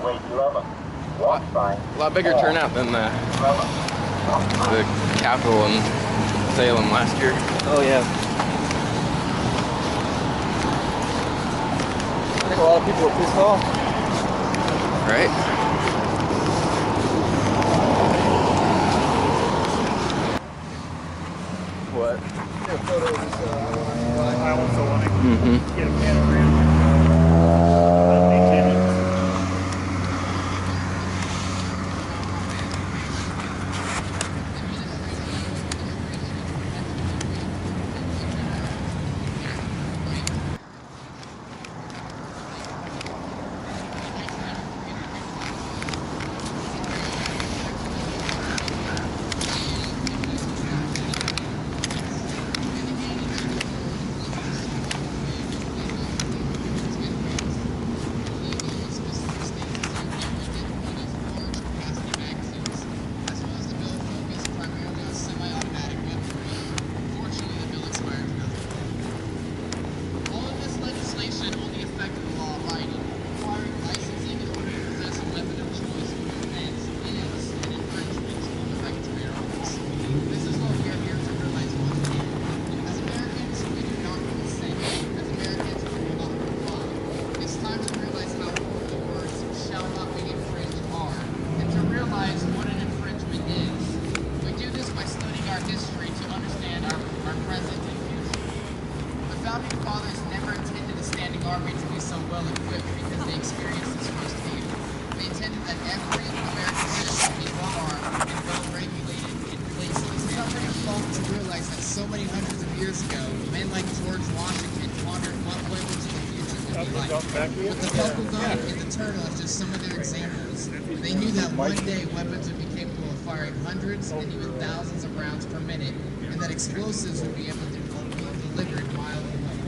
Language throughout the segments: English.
A lot bigger turnout than the Capitol in Salem last year. Oh yeah. I think a lot of people are pissed off. Right? What? Yeah, photo of this island filming. Mm-hmm. Get a panorama. They knew that one day weapons would be capable of firing hundreds and even thousands of rounds per minute, and that explosives would be able to be delivered miles away.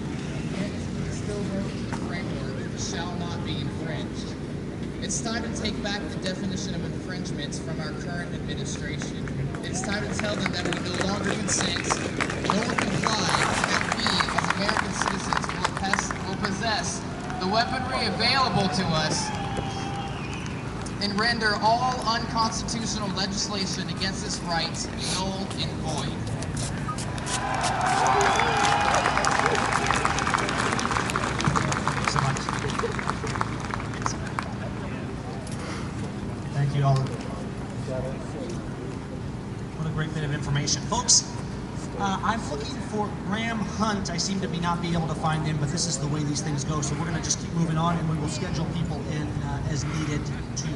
Yet, they still wrote to the framework, shall not be infringed. It's time to take back the definition of infringements from our current administration. It's time to tell them that we no longer consent, nor comply, that we, as American citizens, will possess the weaponry available to us and render all unconstitutional legislation against this right null and void. Thank you all. What a great bit of information. Folks, I'm looking for Graham Hunt. I seem to not be able to find him, but this is the way these things go. So we're going to just keep moving on, and we will schedule people in as needed to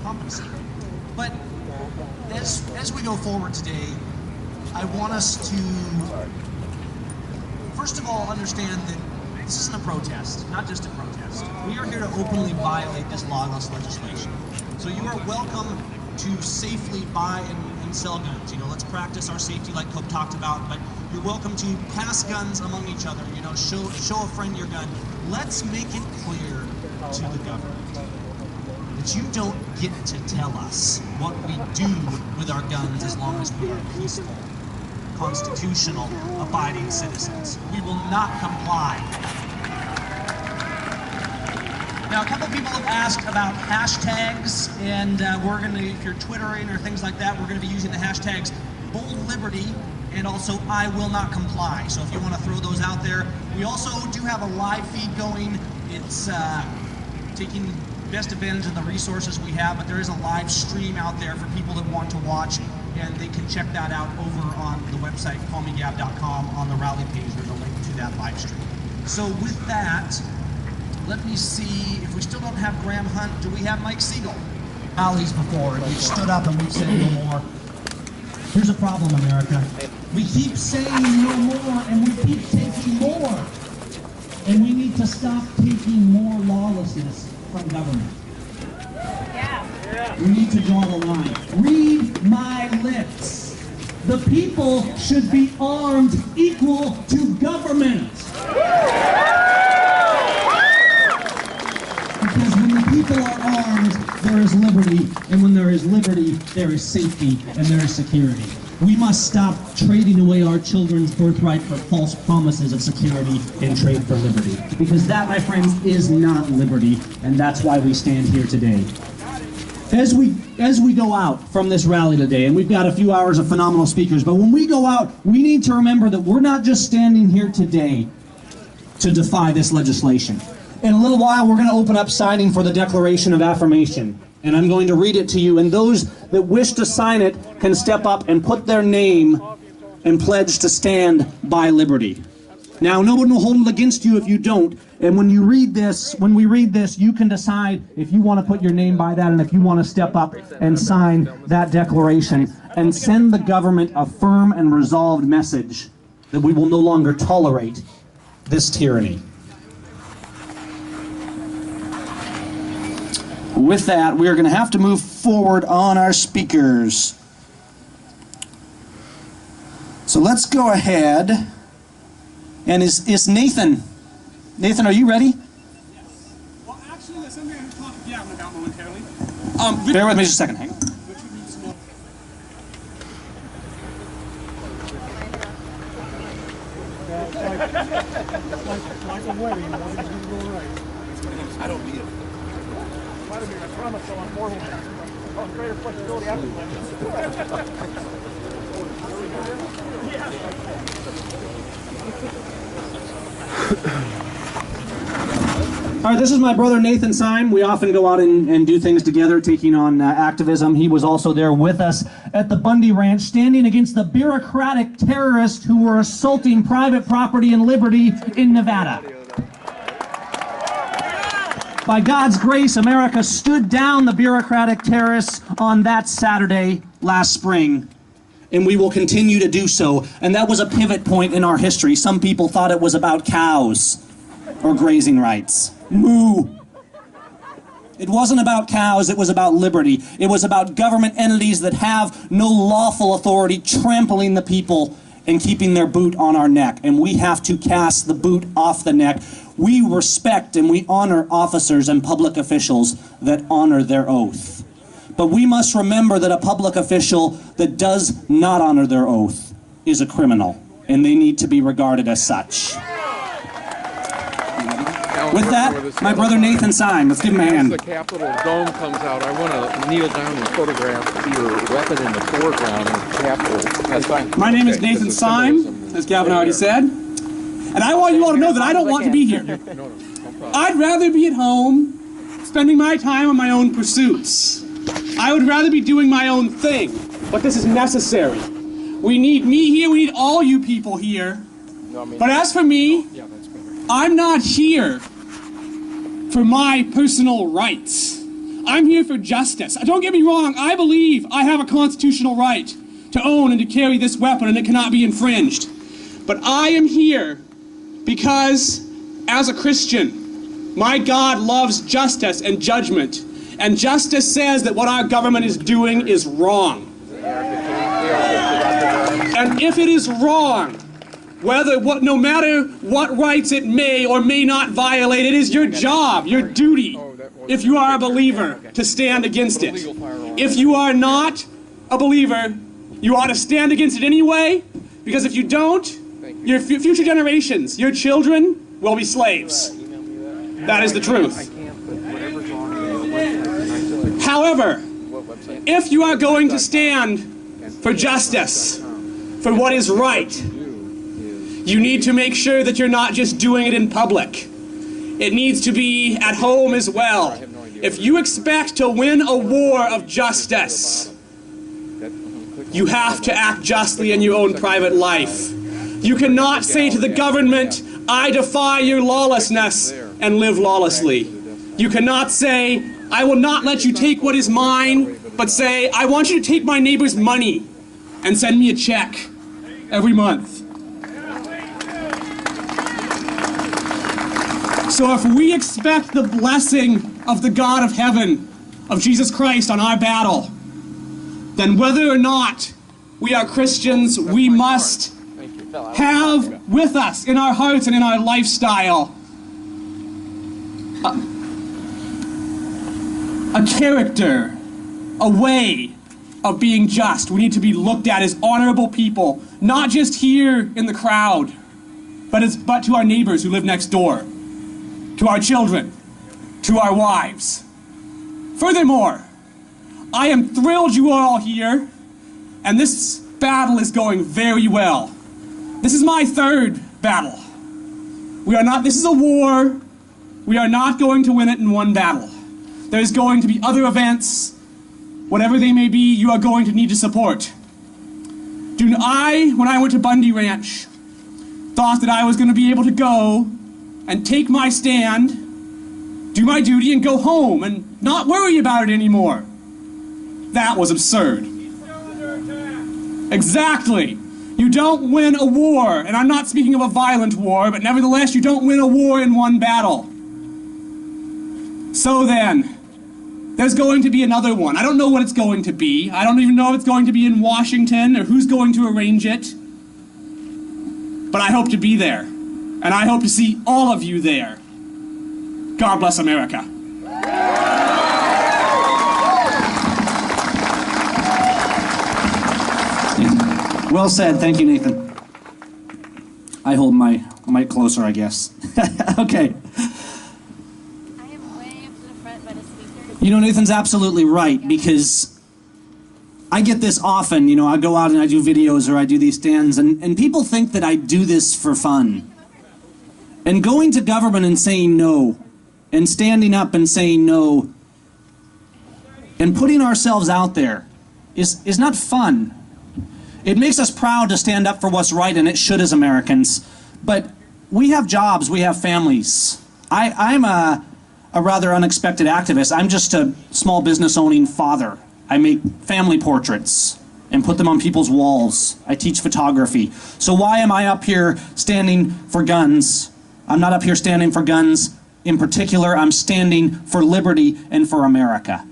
compensate. But as we go forward today, I want us to, first of all, understand that this isn't a protest, not just a protest. We are here to openly violate this lawless legislation. So you are welcome to safely buy and sell guns. You know, let's practice our safety like Cope talked about, but you're welcome to pass guns among each other. You know, show a friend your gun. Let's make it clear to the government that you don't get to tell us what we do with our guns as long as we are peaceful, constitutional, abiding citizens. We will not comply. Now, a couple people have asked about hashtags, and we're going to, if you're Twittering or things like that, we're going to be using the hashtags Bold Liberty and also I Will Not Comply. So if you want to throw those out there. We also do have a live feed going. It's taking best advantage of the resources we have, but there is a live stream out there for people that want to watch, and they can check that out over on the website, callmegab.com. On the rally page, there's a link to that live stream. So with that, let me see, if we still don't have Graham Hunt, do we have Mike Siegel? Rallies before, and we've stood up and we've said no more. Here's a problem, America. We keep saying no more, and we keep taking more. And we need to stop taking more lawlessness from government. Yeah. We need to draw the line. Read my lips. The people should be armed equal to government. Because when the people are armed, there is liberty, and when there is liberty, there is safety, and there is security. We must stop trading away our children's birthright for false promises of security and trade for liberty. Because that, my friends, is not liberty, and that's why we stand here today. As we go out from this rally today, and we've got a few hours of phenomenal speakers, but when we go out, we need to remember that we're not just standing here today to defy this legislation. In a little while, we're going to open up signing for the Declaration of Affirmation. And I'm going to read it to you, and those that wish to sign it can step up and put their name and pledge to stand by liberty. Now, no one will hold it against you if you don't, and when we read this, you can decide if you want to put your name by that and if you want to step up and sign that declaration and send the government a firm and resolved message that we will no longer tolerate this tyranny. With that, we are going to have to move forward on our speakers. So let's go ahead. And is Nathan? Nathan, are you ready? Yes. Well, actually, there's something I'm going to talk to Gavin about momentarily. Bear with me just a second. Hang on. Like a wedding, everything's going to go right. I don't need it. Vladimir, I promise I'll inform you. On greater flexibility after All right, this is my brother Nathan Syme. We often go out and do things together, taking on activism. He was also there with us at the Bundy Ranch, standing against the bureaucratic terrorists who were assaulting private property and liberty in Nevada. By God's grace, America stood down the bureaucratic terrorists on that Saturday last spring, and we will continue to do so. And that was a pivot point in our history. Some people thought it was about cows or grazing rights. Moo! It wasn't about cows, it was about liberty. It was about government entities that have no lawful authority trampling the people and keeping their boot on our neck. And we have to cast the boot off the neck. We respect and we honor officers and public officials that honor their oath. But we must remember that a public official that does not honor their oath is a criminal, and they need to be regarded as such. With that, my brother Nathan Syme, let's give him a hand. As the Capitol dome comes out, I want to kneel down and photograph your weapon in the foreground of the Capitol. That's fine. My name is Nathan Syme, as Gavin already said. And I want you all to know that I don't want to be here. I'd rather be at home, spending my time on my own pursuits. I would rather be doing my own thing, but this is necessary. We need me here, we need all you people here. But as for me, I'm not here for my personal rights. I'm here for justice. Don't get me wrong, I believe I have a constitutional right to own and to carry this weapon and it cannot be infringed. But I am here because, as a Christian, my God loves justice and judgment. And justice says that what our government is doing is wrong. And if it is wrong, no matter what rights it may or may not violate, it is your job, your duty, if you are a believer, to stand against it. If you are not a believer, you ought to stand against it anyway, because if you don't, your future generations, your children, will be slaves. That is the truth. However, if you are going to stand for justice, for what is right, you need to make sure that you're not just doing it in public. It needs to be at home as well. If you expect to win a war of justice, you have to act justly in your own private life. You cannot say to the government, I defy your lawlessness, and live lawlessly. You cannot say, I will not let you take what is mine, but say, I want you to take my neighbor's money and send me a check every month. So if we expect the blessing of the God of heaven, of Jesus Christ on our battle, then whether or not we are Christians, we must have with us in our hearts and in our lifestyle a character, a way, of being just. We need to be looked at as honorable people, not just here in the crowd, but to our neighbors who live next door, to our children, to our wives. Furthermore, I am thrilled you are all here, and this battle is going very well. This is my third battle. This is a war. We are not going to win it in one battle. There's going to be other events, whatever they may be, you are going to need to support. When I went to Bundy Ranch, thought that I was going to be able to go and take my stand, do my duty, and go home and not worry about it anymore. That was absurd. Exactly. You don't win a war, and I'm not speaking of a violent war, but nevertheless, you don't win a war in one battle. So then, there's going to be another one. I don't know what it's going to be. I don't even know if it's going to be in Washington or who's going to arrange it. But I hope to be there. And I hope to see all of you there. God bless America. Well said. Thank you, Nathan. I hold my mic closer, I guess. Okay. You know, Nathan's absolutely right, because I get this often. You know, I go out and I do videos or I do these stands, and people think that I do this for fun. And going to government and saying no, and standing up and saying no, and putting ourselves out there is not fun. It makes us proud to stand up for what's right, and it should as Americans. But we have jobs, we have families. I'm a rather unexpected activist. I'm just a small business owning father. I make family portraits and put them on people's walls. I teach photography. So why am I up here standing for guns? I'm not up here standing for guns in particular. I'm standing for liberty and for America.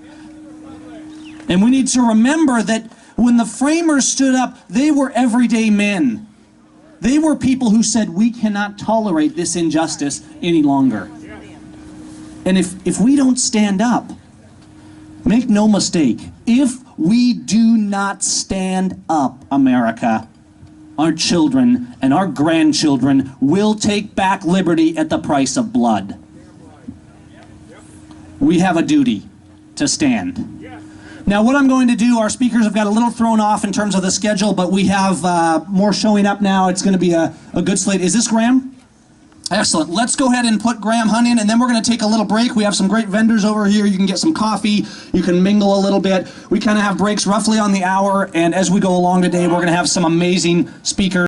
And we need to remember that when the framers stood up, they were everyday men. They were people who said, we cannot tolerate this injustice any longer. And if we don't stand up, make no mistake, if we do not stand up, America, our children and our grandchildren will take back liberty at the price of blood. We have a duty to stand. Now, what I'm going to do, our speakers have got a little thrown off in terms of the schedule, but we have more showing up now. It's going to be a good slate. Is this Graham? Excellent. Let's go ahead and put Graham Hunt in, and then we're going to take a little break. We have some great vendors over here. You can get some coffee. You can mingle a little bit. We kind of have breaks roughly on the hour, and as we go along today, we're going to have some amazing speakers.